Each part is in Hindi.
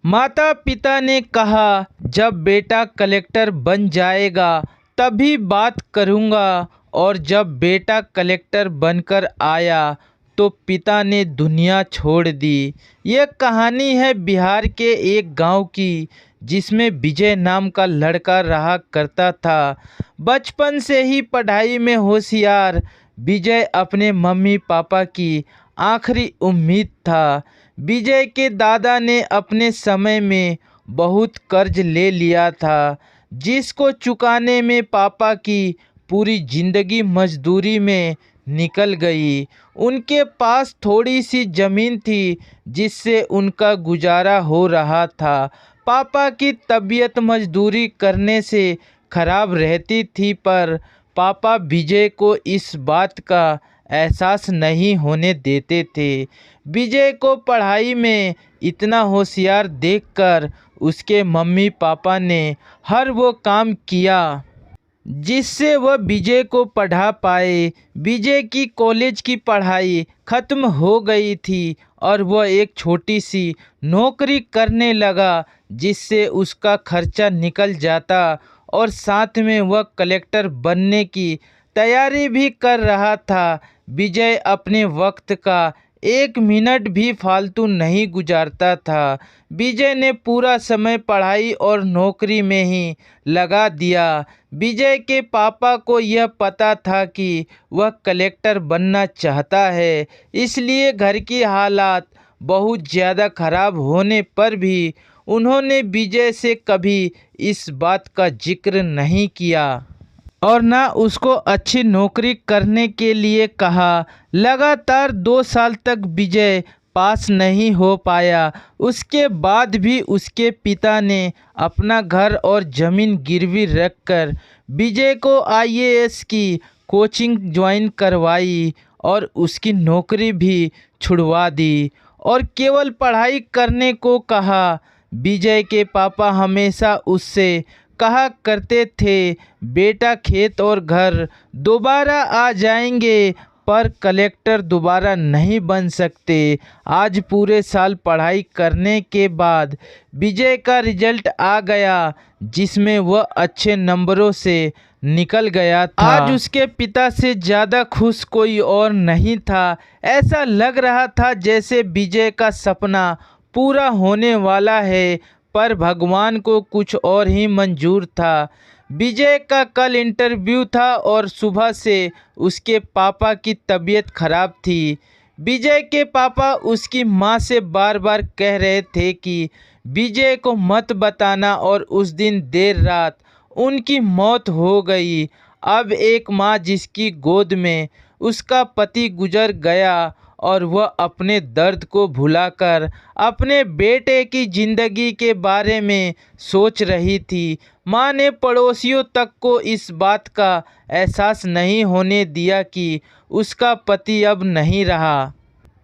माता पिता ने कहा जब बेटा कलेक्टर बन जाएगा तभी बात करूँगा। और जब बेटा कलेक्टर बनकर आया तो पिता ने दुनिया छोड़ दी। यह कहानी है बिहार के एक गांव की, जिसमें विजय नाम का लड़का रहा करता था। बचपन से ही पढ़ाई में होशियार विजय अपने मम्मी पापा की आखिरी उम्मीद था। विजय के दादा ने अपने समय में बहुत कर्ज ले लिया था, जिसको चुकाने में पापा की पूरी जिंदगी मजदूरी में निकल गई। उनके पास थोड़ी सी ज़मीन थी जिससे उनका गुजारा हो रहा था। पापा की तबीयत मजदूरी करने से खराब रहती थी, पर पापा विजय को इस बात का एहसास नहीं होने देते थे। विजय को पढ़ाई में इतना होशियार देखकर उसके मम्मी पापा ने हर वो काम किया जिससे वह विजय को पढ़ा पाए। विजय की कॉलेज की पढ़ाई ख़त्म हो गई थी और वह एक छोटी सी नौकरी करने लगा, जिससे उसका खर्चा निकल जाता और साथ में वह कलेक्टर बनने की तैयारी भी कर रहा था। विजय अपने वक्त का एक मिनट भी फालतू नहीं गुजारता था। विजय ने पूरा समय पढ़ाई और नौकरी में ही लगा दिया। विजय के पापा को यह पता था कि वह कलेक्टर बनना चाहता है, इसलिए घर की हालात बहुत ज़्यादा खराब होने पर भी उन्होंने विजय से कभी इस बात का जिक्र नहीं किया और ना उसको अच्छी नौकरी करने के लिए कहा। लगातार 2 साल तक विजय पास नहीं हो पाया। उसके बाद भी उसके पिता ने अपना घर और ज़मीन गिरवी रखकर विजय को आईएएस की कोचिंग ज्वाइन करवाई और उसकी नौकरी भी छुड़वा दी और केवल पढ़ाई करने को कहा। विजय के पापा हमेशा उससे कहा करते थे, बेटा खेत और घर दोबारा आ जाएंगे पर कलेक्टर दोबारा नहीं बन सकते। आज पूरे साल पढ़ाई करने के बाद विजय का रिजल्ट आ गया, जिसमें वह अच्छे नंबरों से निकल गया था। आज उसके पिता से ज़्यादा खुश कोई और नहीं था। ऐसा लग रहा था जैसे विजय का सपना पूरा होने वाला है, पर भगवान को कुछ और ही मंजूर था। विजय का कल इंटरव्यू था और सुबह से उसके पापा की तबीयत खराब थी। विजय के पापा उसकी माँ से बार बार कह रहे थे कि विजय को मत बताना और उस दिन देर रात उनकी मौत हो गई। अब एक माँ जिसकी गोद में उसका पति गुजर गया और वह अपने दर्द को भुलाकर अपने बेटे की ज़िंदगी के बारे में सोच रही थी। माँ ने पड़ोसियों तक को इस बात का एहसास नहीं होने दिया कि उसका पति अब नहीं रहा।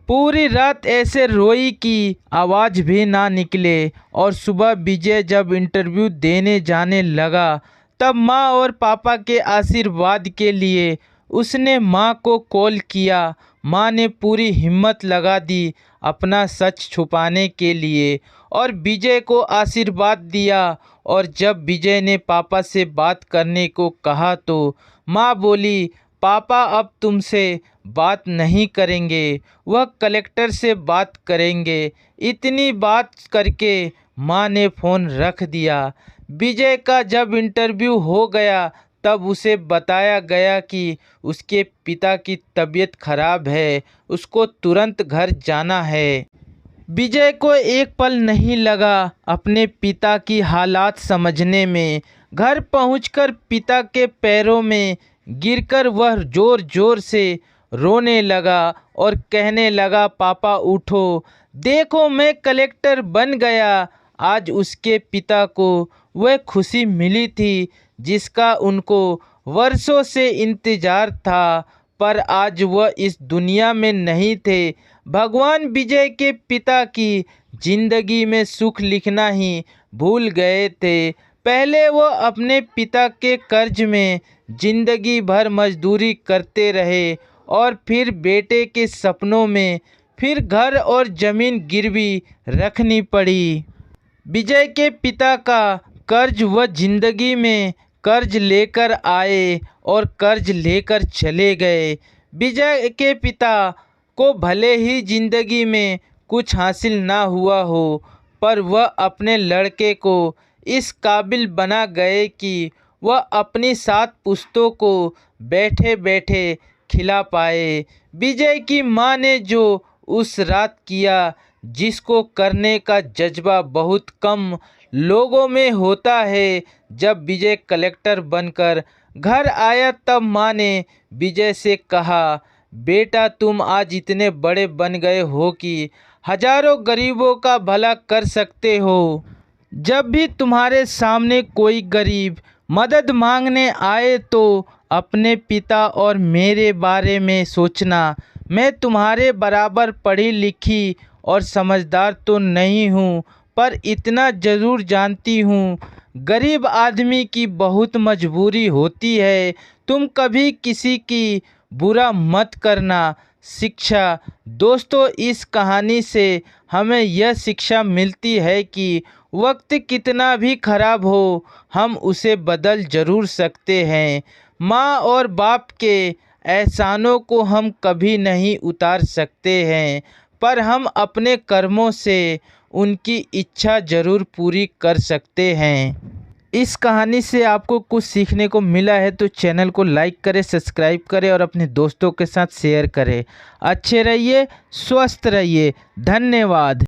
पूरी रात ऐसे रोई कि आवाज़ भी ना निकले और सुबह विजय जब इंटरव्यू देने जाने लगा तब माँ और पापा के आशीर्वाद के लिए उसने माँ को कॉल किया। माँ ने पूरी हिम्मत लगा दी अपना सच छुपाने के लिए और विजय को आशीर्वाद दिया। और जब विजय ने पापा से बात करने को कहा तो माँ बोली, पापा अब तुमसे बात नहीं करेंगे, वह कलेक्टर से बात करेंगे। इतनी बात करके माँ ने फ़ोन रख दिया। विजय का जब इंटरव्यू हो गया तब उसे बताया गया कि उसके पिता की तबीयत खराब है, उसको तुरंत घर जाना है। विजय को एक पल नहीं लगा अपने पिता की हालात समझने में। घर पहुंचकर पिता के पैरों में गिरकर वह ज़ोर ज़ोर से रोने लगा और कहने लगा, पापा उठो, देखो मैं कलेक्टर बन गया। आज उसके पिता को वह खुशी मिली थी जिसका उनको वर्षों से इंतज़ार था, पर आज वह इस दुनिया में नहीं थे। भगवान विजय के पिता की जिंदगी में सुख लिखना ही भूल गए थे। पहले वो अपने पिता के कर्ज में जिंदगी भर मजदूरी करते रहे और फिर बेटे के सपनों में फिर घर और ज़मीन गिरवी रखनी पड़ी। विजय के पिता का कर्ज वह जिंदगी में कर्ज लेकर आए और कर्ज लेकर चले गए। विजय के पिता को भले ही जिंदगी में कुछ हासिल ना हुआ हो, पर वह अपने लड़के को इस काबिल बना गए कि वह अपनी 7 पुश्तों को बैठे बैठे खिला पाए। विजय की माँ ने जो उस रात किया, जिसको करने का जज्बा बहुत कम लोगों में होता है। जब विजय कलेक्टर बनकर घर आया तब माँ ने विजय से कहा, बेटा तुम आज इतने बड़े बन गए हो कि हजारों गरीबों का भला कर सकते हो। जब भी तुम्हारे सामने कोई गरीब मदद मांगने आए तो अपने पिता और मेरे बारे में सोचना। मैं तुम्हारे बराबर पढ़ी लिखी और समझदार तो नहीं हूँ, पर इतना ज़रूर जानती हूँ, गरीब आदमी की बहुत मजबूरी होती है। तुम कभी किसी की बुरा मत करना। शिक्षा। दोस्तों, इस कहानी से हमें यह शिक्षा मिलती है कि वक्त कितना भी खराब हो, हम उसे बदल ज़रूर सकते हैं। माँ और बाप के एहसानों को हम कभी नहीं उतार सकते हैं, पर हम अपने कर्मों से उनकी इच्छा ज़रूर पूरी कर सकते हैं। इस कहानी से आपको कुछ सीखने को मिला है तो चैनल को लाइक करें, सब्सक्राइब करें और अपने दोस्तों के साथ शेयर करें। अच्छे रहिए, स्वस्थ रहिए। धन्यवाद।